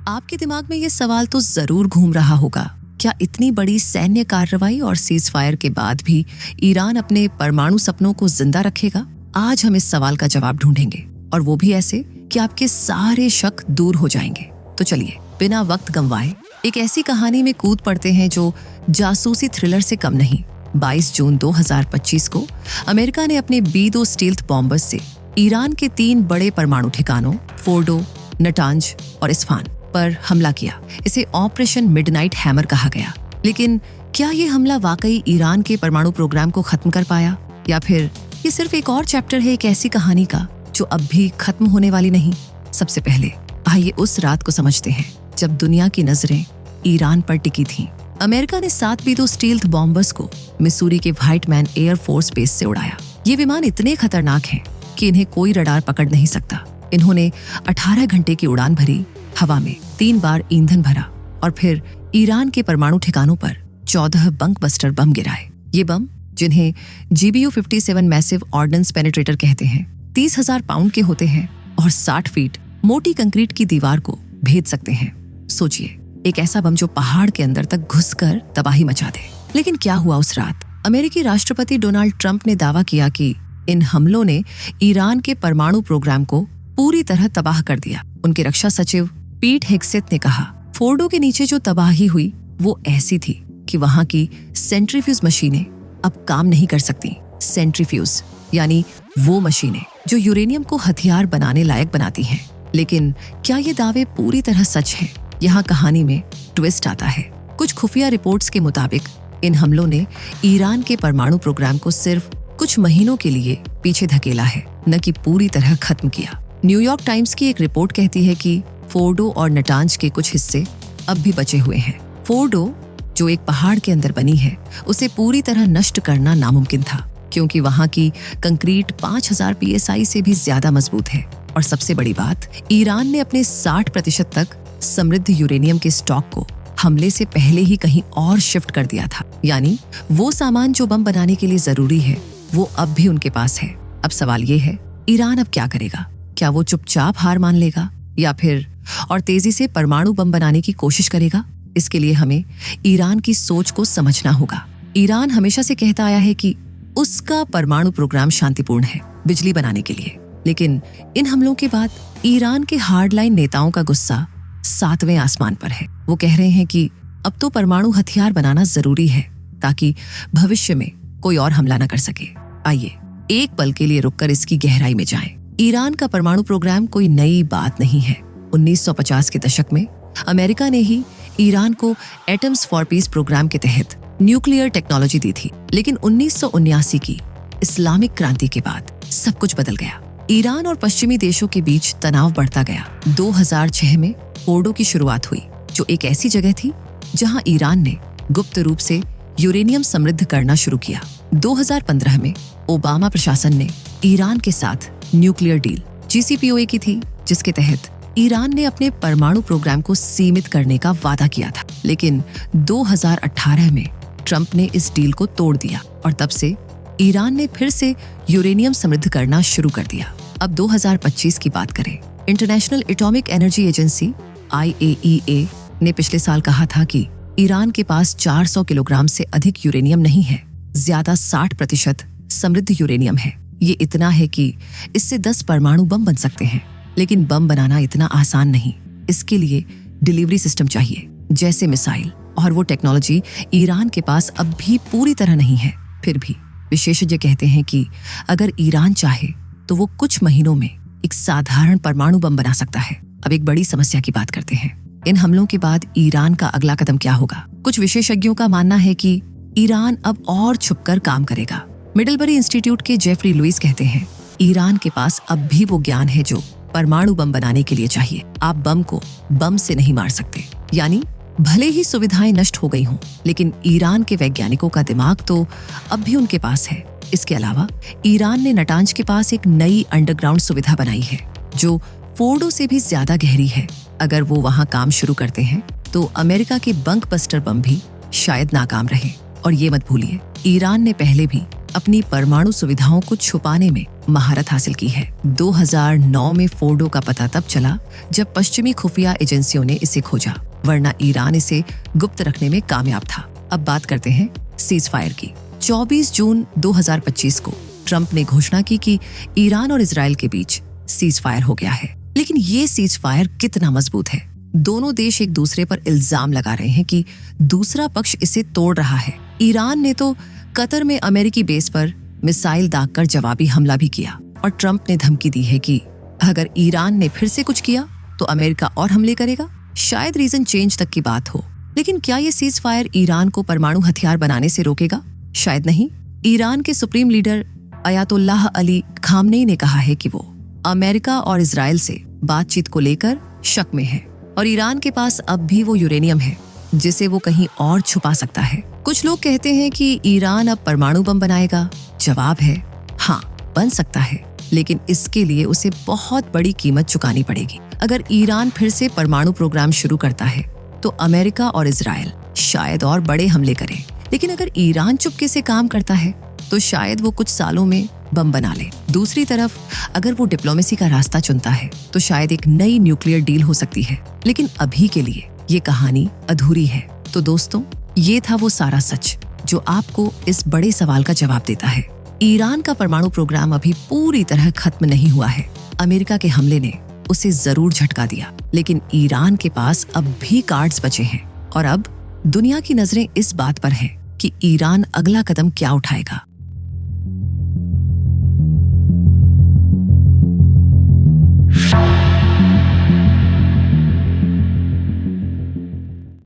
आपके दिमाग में ये सवाल तो जरूर घूम रहा होगा, क्या इतनी बड़ी सैन्य कार्रवाई और सीज फायर के बाद भी ईरान अपने परमाणु सपनों को जिंदा रखेगा? आज हम इस सवाल का जवाब ढूंढेंगे, और वो भी ऐसे कि आपके सारे शक दूर हो जाएंगे। तो चलिए बिना वक्त गंवाए एक ऐसी कहानी में कूद पड़ते हैं जो जासूसी थ्रिलर से कम नहीं। 22 जून 2025 को अमेरिका ने अपने B-2 स्टील्थ बॉम्बर्स से ईरान के 3 बड़े परमाणु ठिकानों फोर्डो, नटांज और इस्फहान पर हमला किया। इसे ऑपरेशन मिडनाइट हैमर कहा गया। लेकिन क्या ये हमला वाकई ईरान के परमाणु प्रोग्राम को खत्म कर पाया, या फिर ये सिर्फ एक और चैप्टर है एक ऐसी कहानी का जो अब भी खत्म होने वाली नहीं? सबसे पहले आइए उस रात को समझते हैं जब दुनिया की नजरें ईरान पर टिकी थीं। अमेरिका ने 7 B-2 स्टील्थ बॉम्बर्स को मिसूरी के white man air force base से उड़ाया। ये विमान इतने खतरनाक हैं कि इन्हें कोई रडार पकड़ नहीं सकता। इन्होंने 18 घंटे की उड़ान भरी, हवा में 3 बार ईंधन भरा और फिर ईरान के परमाणु ठिकानों पर 14 बंकबस्टर बम गिराए। ये बम, जिन्हें GBU-57 मैसिव ऑर्डिनेंस पेनिट्रेटर कहते हैं, 30,000 पाउंड के होते हैं और 60 फीट मोटी कंक्रीट की दीवार को भेद सकते हैं। सोचिए, एक ऐसा बम जो पहाड़ के अंदर तक घुसकर तबाही मचा दे। लेकिन क्या हुआ उस रात? अमेरिकी राष्ट्रपति डोनाल्ड ट्रंप ने दावा किया कि इन हमलों ने ईरान के परमाणु प्रोग्राम को पूरी तरह तबाह कर दिया। उनके रक्षा सचिव पीट हेग्सेथ ने कहा, फोर्डो के नीचे जो तबाही हुई वो ऐसी थी कि वहां की सेंट्रीफ्यूज मशीनें अब काम नहीं कर सकती। सेंट्रीफ्यूज यानी वो मशीनें जो यूरेनियम को हथियार बनाने लायक बनाती हैं। लेकिन क्या ये दावे पूरी तरह सच हैं? यहाँ कहानी में ट्विस्ट आता है। कुछ खुफिया रिपोर्ट्स के मुताबिक इन हमलों ने ईरान के परमाणु प्रोग्राम को सिर्फ कुछ महीनों के लिए पीछे धकेला है, न कि पूरी तरह खत्म किया। न्यूयॉर्क टाइम्स की एक रिपोर्ट कहती है कि फोर्डो और नटांज के कुछ हिस्से अब भी बचे हुए हैं। फोर्डो, जो एक पहाड़ के अंदर बनी है, उसे पूरी तरह नष्ट करना नामुमकिन था क्योंकि वहां की कंक्रीट 5000 PSI से भी ज्यादा मजबूत है। और सबसे बड़ी बात, ईरान ने अपने 60% तक समृद्ध यूरेनियम के स्टॉक को हमले से पहले ही कहीं और शिफ्ट कर दिया था। यानी वो सामान जो बम बनाने के लिए जरूरी है वो अब भी उनके पास है। अब सवाल ये है, ईरान अब क्या करेगा? क्या वो चुपचाप हार मान लेगा या फिर और तेजी से परमाणु बम बनाने की कोशिश करेगा? इसके लिए हमें ईरान की सोच को समझना होगा। ईरान हमेशा से कहता आया है कि उसका परमाणु प्रोग्राम शांतिपूर्ण है, बिजली बनाने के लिए। लेकिन इन हमलों के बाद ईरान के हार्डलाइन नेताओं का गुस्सा 7वें आसमान पर है। वो कह रहे हैं कि अब तो परमाणु हथियार बनाना जरूरी है ताकि भविष्य में कोई और हमला न कर सके। आइए एक पल के लिए रुककर इसकी गहराई में जाएं। ईरान का परमाणु प्रोग्राम कोई नई बात नहीं है। 1950 के दशक में अमेरिका ने ही ईरान को एटम्स फॉर पीस प्रोग्राम के तहत न्यूक्लियर टेक्नोलॉजी दी थी। लेकिन 1979 की इस्लामिक क्रांति के बाद सब कुछ बदल गया। ईरान और पश्चिमी देशों के बीच तनाव बढ़ता गया। 2006 में फोर्डो की शुरुआत हुई, जो एक ऐसी जगह थी जहां ईरान ने गुप्त रूप से यूरेनियम समृद्ध करना शुरू किया। 2015 में ओबामा प्रशासन ने ईरान के साथ न्यूक्लियर डील JCPOA की थी, जिसके तहत ईरान ने अपने परमाणु प्रोग्राम को सीमित करने का वादा किया था। लेकिन 2018 में ट्रंप ने इस डील को तोड़ दिया और तब से ईरान ने फिर से यूरेनियम समृद्ध करना शुरू कर दिया। अब 2025 की बात करें, international atomic energy agency IAEA ने पिछले साल कहा था कि ईरान के पास 400 किलोग्राम से अधिक यूरेनियम नहीं है, ज्यादा 60% समृद्ध यूरेनियम है। ये इतना है कि इससे 10 परमाणु बम बन सकते हैं। लेकिन बम बनाना इतना आसान नहीं। इसके लिए डिलीवरी सिस्टम चाहिए, जैसे मिसाइल, और वो टेक्नोलॉजी ईरान के पास अब भी पूरी तरह नहीं है। फिर भी विशेषज्ञ कहते हैं कि अगर ईरान चाहे तो वो कुछ महीनों में एक साधारण परमाणु बम बना सकता है। अब एक बड़ी समस्या की बात करते हैं। इन हमलों के बाद ईरान का अगला कदम क्या होगा? कुछ विशेषज्ञों का मानना है कि ईरान अब और छुपकर काम करेगा। मिडलबरी इंस्टीट्यूट के जेफरी लुइस कहते हैं, ईरान के पास अब भी वो ज्ञान है जो परमाणु बम बनाने के लिए चाहिए। आप बम को बम से नहीं मार सकते। यानी भले ही सुविधाएं नष्ट हो गई हों, लेकिन ईरान के वैज्ञानिकों का दिमाग तो अब भी उनके पास है। इसके अलावा ईरान ने नटांज के पास एक नई अंडरग्राउंड सुविधा बनाई है जो फोर्डो से भी ज्यादा गहरी है। अगर वो वहां काम शुरू करते हैं तो अमेरिका के बंकबस्टर बम भी शायद नाकाम रहे। और ये मत भूलिए, ईरान ने पहले भी अपनी परमाणु सुविधाओं को छुपाने में महारत हासिल की है। 2009 में फोर्डो का पता तब चला जब पश्चिमी खुफिया एजेंसियों ने इसे खोजा, वरना ईरान इसे गुप्त रखने में कामयाब था। अब बात करते हैं सीज फायर की। 24 जून 2025 को ट्रंप ने घोषणा की कि ईरान और इजराइल के बीच सीज फायर हो गया है। लेकिन ये सीज फायर कितना मजबूत है? दोनों देश एक दूसरे पर इल्जाम लगा रहे हैं कि दूसरा पक्ष इसे तोड़ रहा है। ईरान ने तो कतर में अमेरिकी बेस पर मिसाइल दागकर जवाबी हमला भी किया और ट्रंप ने धमकी दी है कि अगर ईरान ने फिर से कुछ किया तो अमेरिका और हमले करेगा। शायद रीजन चेंज तक की बात हो, लेकिन क्या ये सीज फायर ईरान को परमाणु हथियार बनाने से रोकेगा? शायद नहीं। ईरान के supreme leader Ayatollah Ali Khamenei ने कहा है कि वो अमेरिका और इजराइल से बातचीत को लेकर शक में है और ईरान के पास अब भी वो यूरेनियम है जिसे वो कहीं और छुपा सकता है। कुछ लोग कहते हैं कि ईरान अब परमाणु बम बनाएगा। जवाब है हाँ, बन सकता है, लेकिन इसके लिए उसे बहुत बड़ी कीमत चुकानी पड़ेगी। अगर ईरान फिर से परमाणु प्रोग्राम शुरू करता है तो अमेरिका और इजराइल शायद और बड़े हमले करें, लेकिन अगर ईरान चुपके से काम करता है तो शायद वो कुछ सालों में बम बना ले। दूसरी तरफ अगर वो डिप्लोमेसी का रास्ता चुनता है तो शायद एक नई न्यूक्लियर डील हो सकती है, लेकिन अभी के लिए ये कहानी अधूरी है। तो दोस्तों, ये था वो सारा सच जो आपको इस बड़े सवाल का जवाब देता है। ईरान का परमाणु प्रोग्राम अभी पूरी तरह खत्म नहीं हुआ है। अमेरिका के हमले ने उसे जरूर झटका दिया, लेकिन ईरान के पास अब भी कार्ड्स बचे हैं और अब दुनिया की नजरें इस बात पर हैं कि ईरान अगला कदम क्या उठाएगा।